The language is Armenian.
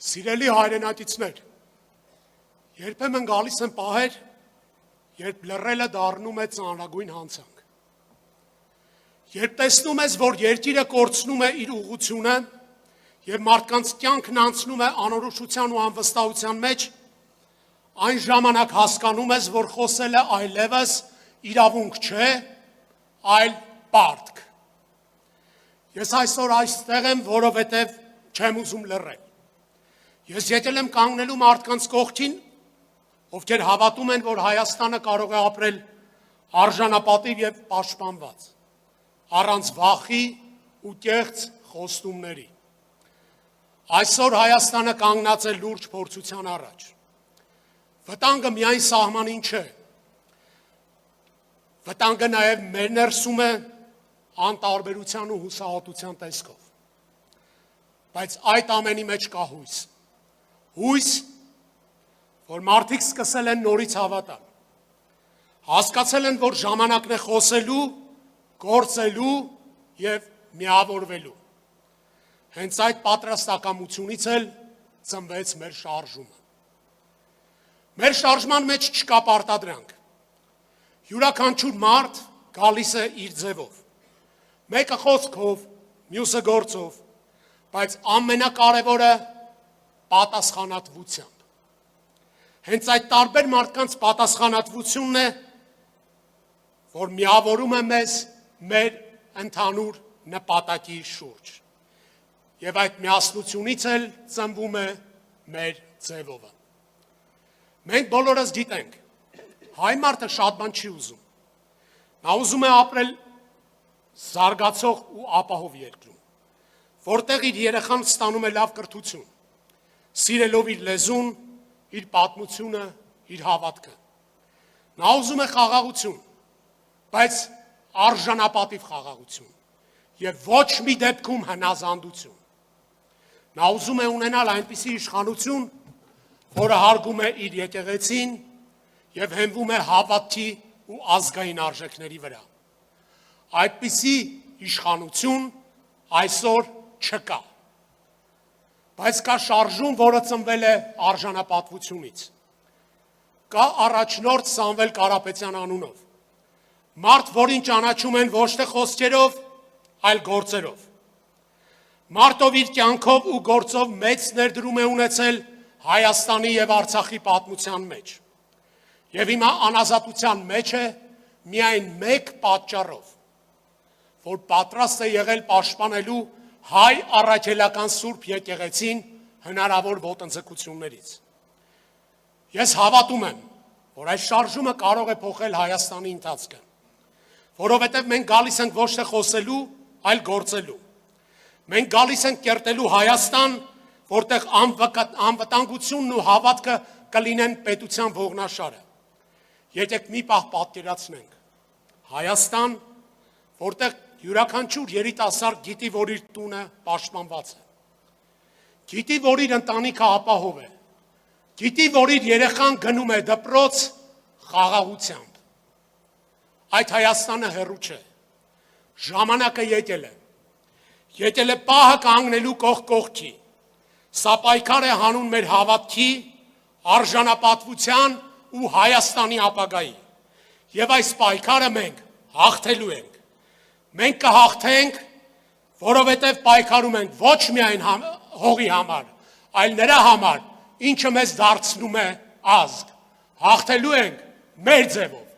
Սիրելի հայրենակիցներ, երբեմն գալիս են պահեր, երբ լռելը դառնում է ծանրագույն հանցանք։ Երբ տեսնում ես, որ երկիրը կորցնում է իր ուղղությունը եւ մարդկանց կյանքն անցնում է անորոշության ու անվստահության մեջ, այն ժամանակ հասկանում ես, որ խոսելը այլևս իրավունք չէ, այլ պարտք։ Ես այսօր այստեղ եմ, որովհետև չեմ ուզում լռել։ Ես եկել եմ կանգնելու մարդկանց կողքին, ովքեր հավատում են, որ Հայաստանը կարող է ապրել արժանապատիվ եւ պաշտպանված, առանց վախի ու կեղծ խոստումների։ Այսօր Հայաստանը կանգնած է լուրջ փորձության առաջ։ Վտանգը միայն սահմանին չէ։ Վտանգը նաեւ մեր ներսում է անտարբերության ու հուսահատության տեսքով։ Բայց այդ ամենի մեջ կա հույս։ Հույս, որ մարդիկ սկսել են նորից հավատալ։ Հասկացել են, որ ժամանակն է խոսելու, գործելու եւ միավորվելու։ Հենց այդ պատրաստակամությունից էլ ծնվեց մեր շարժումը։ Մեր շարժման մեջ չկա պարտադրանք։ Յուրաքանչյուր մարդ գալիս է իր ձևով։ Մեկը խոսքով, մյուսը գործով, բայց ամենակարևորը պատասխանատվությամբ։ Հենց այդ տարբեր մարդկանց պատասխանատվությունն է, որ միավորում է մեզ մեր ընդհանուր նպատակի շուրջ։ Եվ այդ միասնությունից էլ ծնվում է մեր ձևովը։ Մենք բոլորս գիտենք, հայ մարդը շատ բան չի ուզում։ Նա ուզում է ապրել զարգացող ու ապահով երկրում, որտեղ իր երեխան ստանում է լավ կրթություն, սիրելով իր լեզուն, իր պատմությունը, իր հավատքը։ Նա ուզում է խաղաղություն, բայց արժանապատիվ խաղաղություն եւ ոչ մի դեպքում հնազանդություն։ Նա ուզում է ունենալ այնպիսի իշխանություն, որը հարգում է իր եկեղեցին եւ հենվում է հավատքի ու ազգային արժեքների վրա։ Այդպիսի իշխանություն այսօր չկա։ Բայց կա շարժում, որը ծնվել է արժանապատվությունից։ Կա առաջնորդ Սամվել Կարապետյան անունով։ Մարդ, որին ճանաչում են ոչ թե խոսքերով, այլ գործերով։ Մարդ, ով իր կյանքով ու գործով մեծ ներդրում է ունեցել Հայաստանի եւ Արցախի պատմության մեջ։ Եվ հիմա անազատության մեջ է միայն մեկ պատճառով, որ պատրաստ է եղել պաշտպանելու հայ առաքելական սուրբ եկեղեցին հնարավոր ոտնձգություններից։ Ես հավատում եմ, որ այս շարժումը կարող է փոխել Հայաստանի ընթացքը, որովհետև մենք գալիս ենք ոչ թե խոսելու, այլ գործելու։ Մենք գալիս ենք կերտելու Հայաստան, որտեղ անվտանգությունն ու հավատքը կլինեն պետության ողնաշարը։ Եկեք մի պահ պատկերացնենք։ Հայաստան, որտեղ յուրաքանչյուր երիտասարդ գիտի, որ իր տունը պաշտպանված է։ Գիտի, որ իր ընտանիքը ապահով է։ Գիտի, որ իր երեխան գնում է դպրոց խաղաղությամբ։ Այդ Հայաստանը հեռու չէ։ Ժամանակը եկել է։ Եկել է պահը կանգնելու կողք կողքի։ Սա պայքար է հանուն մեր հավատքի, արժանապատվության ու Հայաստանի ապագայի։ Եվ այս պայքարը մենք հաղթելու ենք։ Մենք կհաղթենք, որովհետև պայքարում ենք ոչ միայն հողի համար, այլ նրա համար, ինչը մեզ դարձնում է ազգ։ Հաղթելու ենք մեր ձևով։